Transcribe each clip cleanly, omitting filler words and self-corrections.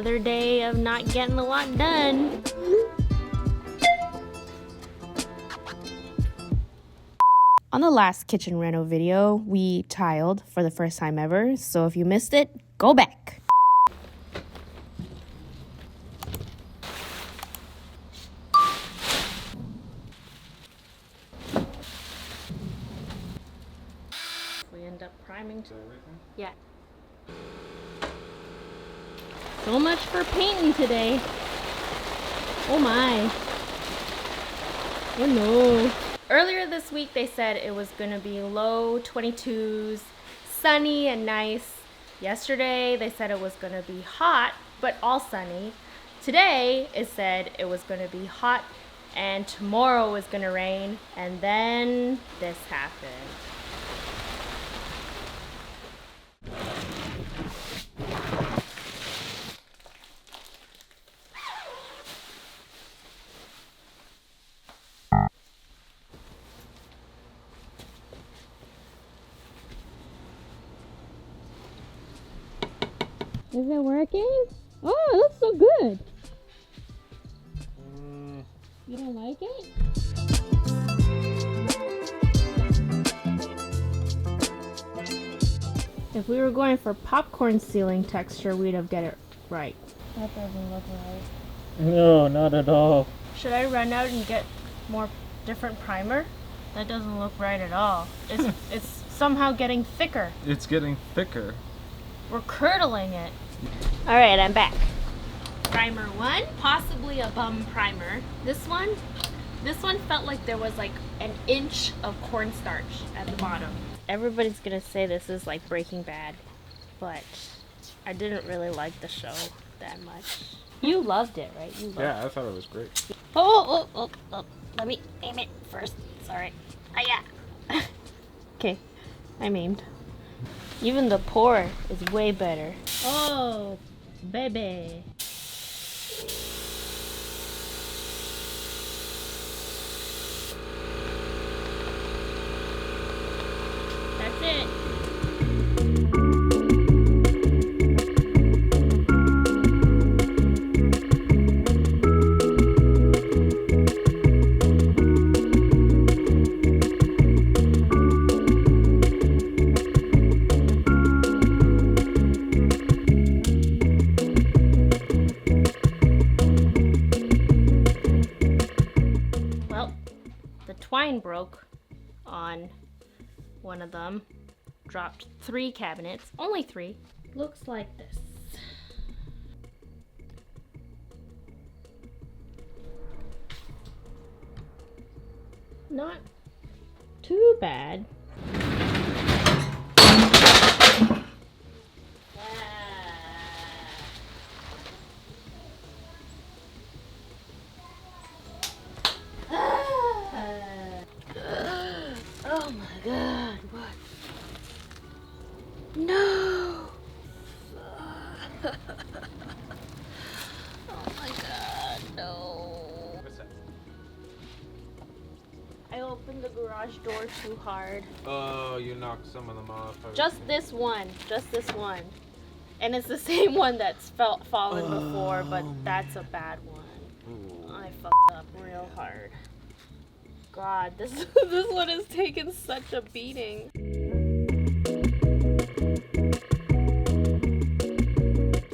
Another day of not getting a lot done. On the last kitchen reno video, we tiled for the first time ever, so if you missed it, go back. We end up priming everything? Yeah. So much for painting today. Oh my. Oh no. Earlier this week they said it was gonna be low 22s, sunny and nice. Yesterday they said it was gonna be hot, but all sunny. Today it said it was gonna be hot and tomorrow was gonna rain, and then this happened. Is it working? Oh, it looks so good. You don't like it? If we were going for popcorn ceiling texture, we'd have get it right. That doesn't look right. No, not at all. Should I run out and get more different primer? That doesn't look right at all. It's somehow getting thicker. It's getting thicker. We're curdling it. All right, I'm back. Primer one, possibly a bum primer. This one felt like there was like an inch of cornstarch at the bottom. Everybody's gonna say this is like Breaking Bad, but I didn't really like the show that much. You loved it, right? You loved Yeah, I thought it was great. Oh. Let me aim it first. Sorry. Yeah. Okay, I'm aimed. Even the pour is way better. Oh, baby. That's it. Twine broke on one of them. Dropped 3 cabinets, only 3. Looks like this. Not too bad. Oh my god, what? No! Oh my god, no. What's that? I opened the garage door too hard. Oh, you knocked some of them off. Just this one. And it's the same one that's fallen before, but that's a bad one. Ooh. I fucked up real hard. God, this one has taken such a beating.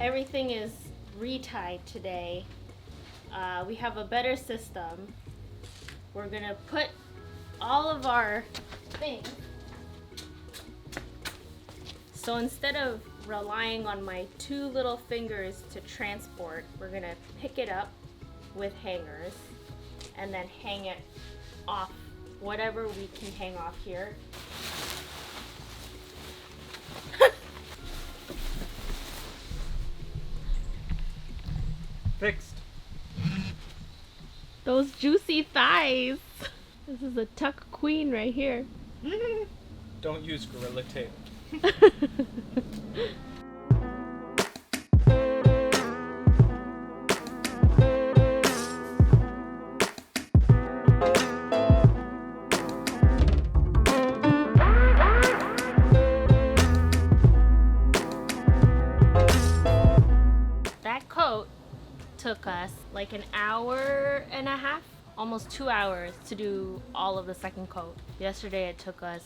Everything is retied today. We have a better system. We're gonna put all of our things. So instead of relying on my 2 little fingers to transport, we're gonna pick it up with hangers and then hang it off whatever we can hang off here. Fixed. Those juicy thighs. This is a tuck queen right here. Don't use Gorilla Tape. like an hour and a half, almost 2 hours to do all of the second coat. Yesterday it took us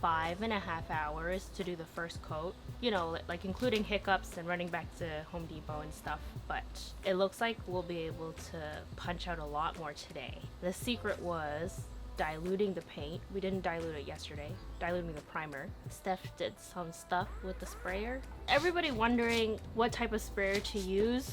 5.5 hours to do the first coat, you know, like including hiccups and running back to Home Depot and stuff, but it looks like we'll be able to punch out a lot more today. The secret was diluting the paint. We didn't dilute it yesterday, diluting the primer. Steph did some stuff with the sprayer. Everybody wondering what type of sprayer to use.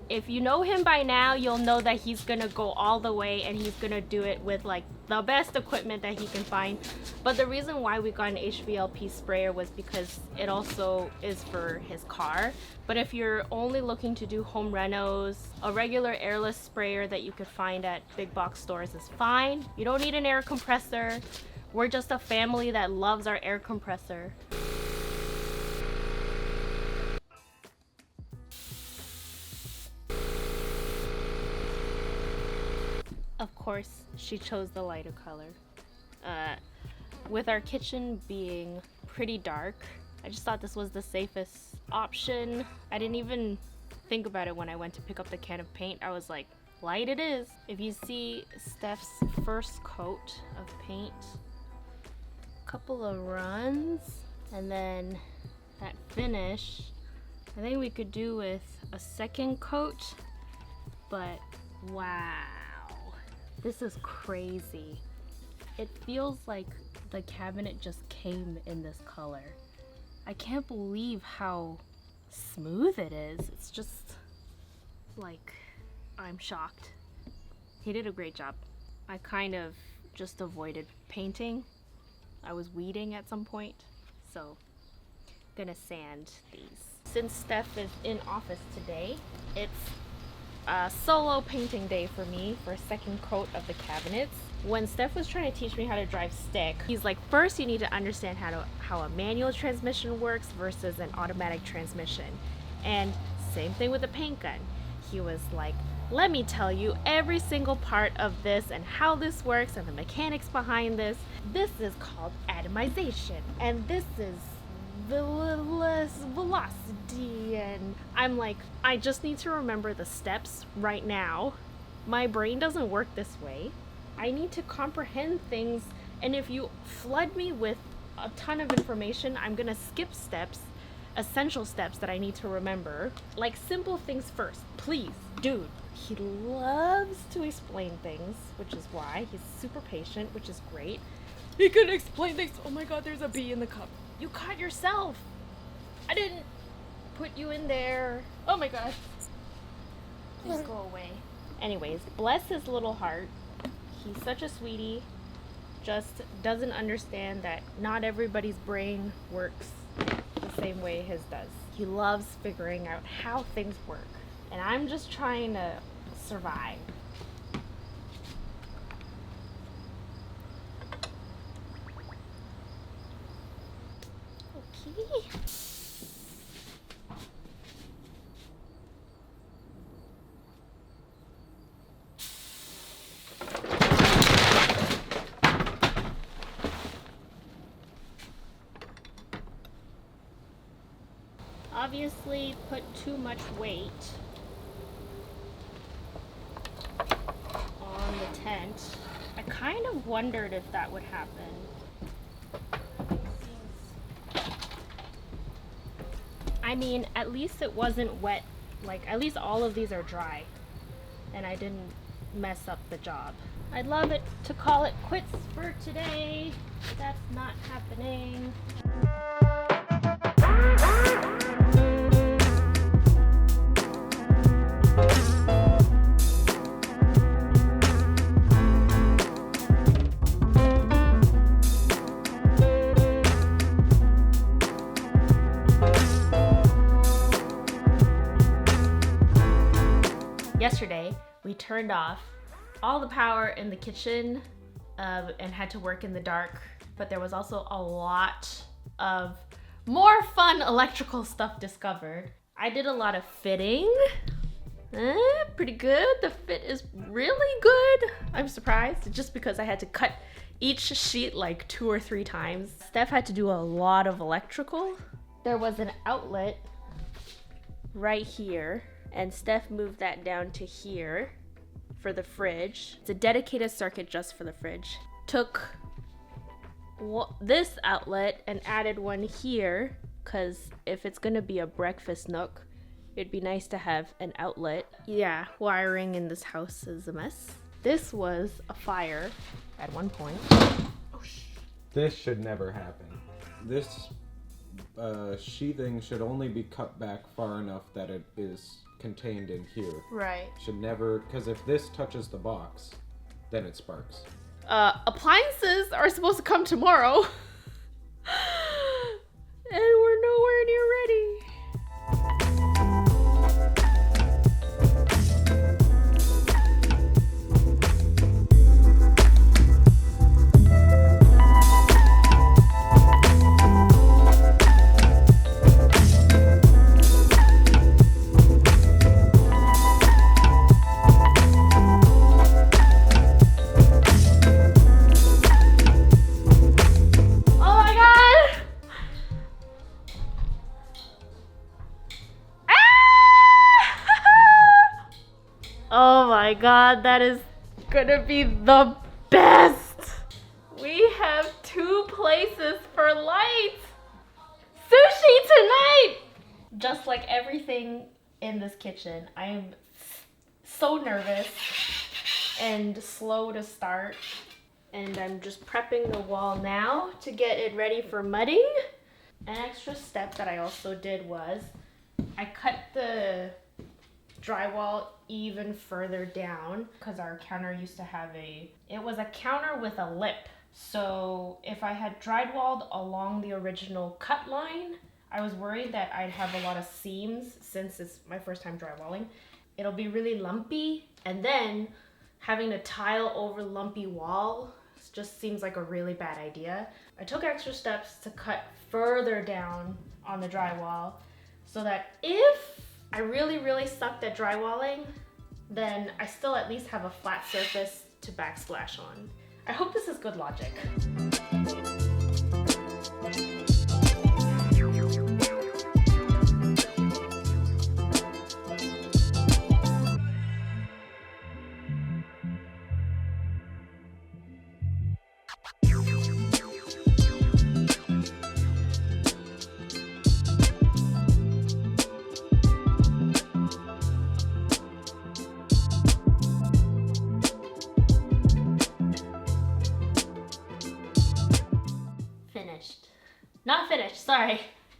If you know him by now, you'll know that he's gonna go all the way and he's gonna do it with like the best equipment that he can find. But the reason why we got an HVLP sprayer was because it also is for his car. But if you're only looking to do home renos, a regular airless sprayer that you could find at big box stores is fine. You don't need an air compressor. We're just a family that loves our air compressor. Of course, she chose the lighter color. With our kitchen being pretty dark, I just thought this was the safest option. I didn't even think about it when I went to pick up the can of paint. I was like, light it is. If you see Steph's first coat of paint, a couple of runs, and then that finish, I think we could do with a second coat, but wow. This is crazy. It feels like the cabinet just came in this color. I can't believe how smooth it is. It's just like, I'm shocked. He did a great job. I kind of just avoided painting. I was weeding at some point, so I'm gonna sand these. Since Steph is in office today, it's solo painting day for me for a second coat of the cabinets. When Steph was trying to teach me how to drive stick, he's like, first you need to understand how a manual transmission works versus an automatic transmission. And same thing with the paint gun. He was like, let me tell you every single part of this and how this works and the mechanics behind this. This is called atomization and this is velocity, and I'm like, I just need to remember the steps right now. My brain doesn't work this way. I need to comprehend things, and if you flood me with a ton of information, I'm gonna skip steps, essential steps that I need to remember. Like simple things first, please. Dude, he loves to explain things, which is why he's super patient, which is great. He can explain things. Oh my god, there's a bee in the cup. You caught yourself. I didn't put you in there. Oh my god. Please go away. Anyways, bless his little heart. He's such a sweetie. Just doesn't understand that not everybody's brain works the same way his does. He loves figuring out how things work. And I'm just trying to survive. Okay. Obviously put too much weight on the tent. I kind of wondered if that would happen. I mean, at least it wasn't wet. Like, at least all of these are dry. And I didn't mess up the job. I'd love it to call it quits for today. That's not happening. Yesterday, we turned off all the power in the kitchen and had to work in the dark, but there was also a lot of more fun electrical stuff discovered. I did a lot of fitting. Pretty good. The fit is really good. I'm surprised just because I had to cut each sheet like 2 or 3 times. Steph had to do a lot of electrical. There was an outlet right here And Steph moved that down to here for the fridge. It's a dedicated circuit just for the fridge. Took this outlet and added one here, because if it's gonna be a breakfast nook, it'd be nice to have an outlet. Yeah, wiring in this house is a mess. This was a fire at one point. This should never happen. This sheathing should only be cut back far enough that it is contained in here. Right. Should never, because if this touches the box, then it sparks. Appliances are supposed to come tomorrow. And we're nowhere near ready. Oh my god, that is gonna be the best! We have 2 places for lights! Sushi tonight! Just like everything in this kitchen, I am so nervous and slow to start. And I'm just prepping the wall now to get it ready for mudding. An extra step that I also did was I cut the drywall even further down because our counter used to have it was a counter with a lip. So if I had drywalled along the original cut line, I was worried that I'd have a lot of seams since it's my first time drywalling. It'll be really lumpy, and then having to tile over lumpy wall just seems like a really bad idea. I took extra steps to cut further down on the drywall so that if I really sucked at drywalling, then I still at least have a flat surface to backsplash on. I hope this is good logic.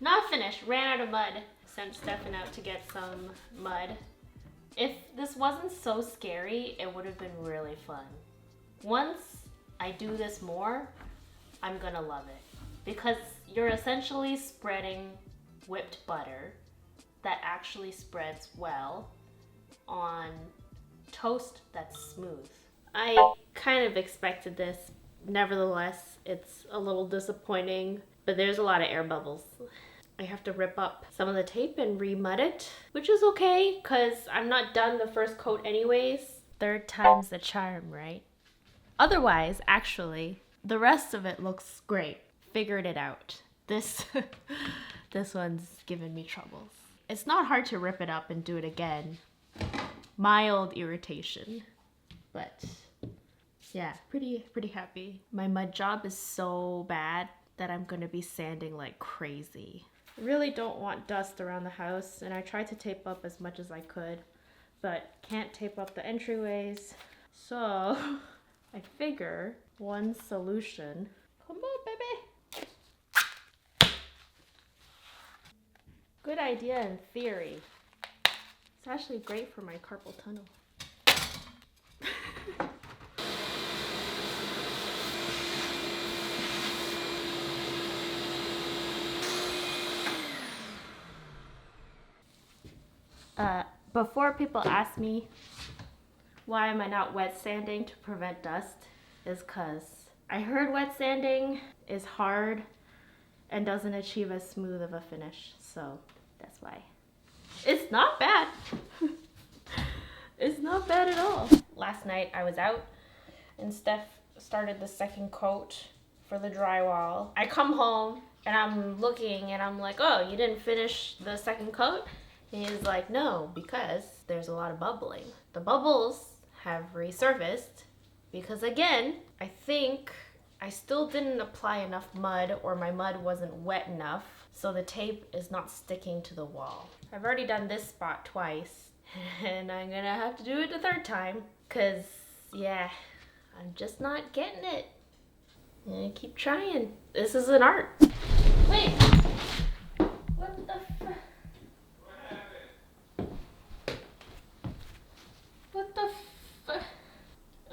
Not finished. Ran out of mud. Sent Stefan out to get some mud. If this wasn't so scary, it would have been really fun. Once I do this more, I'm gonna love it. Because you're essentially spreading whipped butter that actually spreads well on toast that's smooth. I kind of expected this. Nevertheless, it's a little disappointing, but there's a lot of air bubbles. I have to rip up some of the tape and re-mud it, which is okay, because I'm not done the first coat anyways. 3rd time's the charm, right? Otherwise, actually, the rest of it looks great. Figured it out. This one's giving me troubles. It's not hard to rip it up and do it again. Mild irritation, but yeah, pretty happy. My mud job is so bad that I'm gonna be sanding like crazy. I really don't want dust around the house, and I tried to tape up as much as I could, but can't tape up the entryways. So I figure one solution. Come on, baby. Good idea in theory. It's actually great for my carpal tunnel. Before people ask me why am I not wet sanding to prevent dust, is because I heard wet sanding is hard and doesn't achieve as smooth of a finish, so that's why. It's not bad. It's not bad at all. Last night I was out and Steph started the 2nd coat for the drywall. I come home and I'm looking and I'm like, oh, you didn't finish the 2nd coat? And he was like, no, because there's a lot of bubbling. The bubbles have resurfaced because, again, I think I still didn't apply enough mud, or my mud wasn't wet enough, so the tape is not sticking to the wall. I've already done this spot twice, and I'm gonna have to do it the third time, because, yeah, I'm just not getting it. I'm gonna keep trying. This is an art. Wait! What the fuck? What the fuck?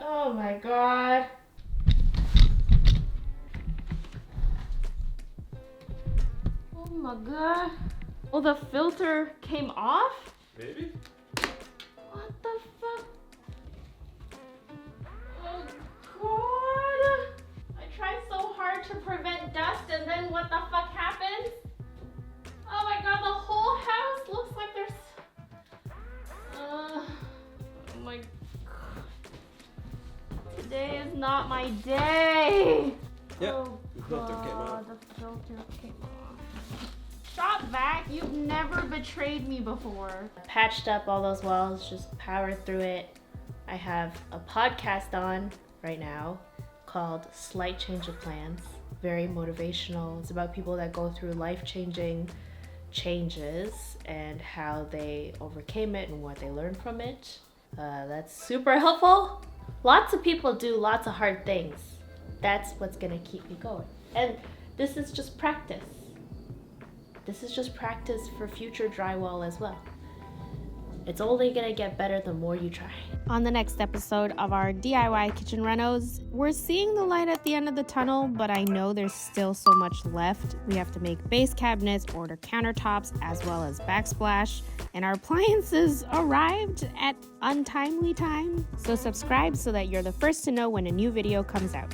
Oh my god. Oh my god. Oh, the filter came off? Maybe? What the fuck? Oh god. I tried so hard to prevent dust, and then what the fuck happens? Oh my god, the whole house looks like there's... oh my god. Today is not my day. Yep, Oh the filter came god, off. the filter came off. Stop back, you've never betrayed me before. Patched up all those walls, just powered through it. I have a podcast on right now called Slight Change of Plans. Very motivational. It's about people that go through life-changing changes and how they overcame it and what they learned from it. That's super helpful. Lots of people do lots of hard things. That's what's gonna keep me going. And this is just practice. This is just practice for future drywall as well. It's only gonna get better the more you try. On the next episode of our DIY kitchen renos, we're seeing the light at the end of the tunnel, but I know there's still so much left. We have to make base cabinets, order countertops, as well as backsplash, and our appliances arrived at untimely time. So subscribe so that you're the first to know when a new video comes out.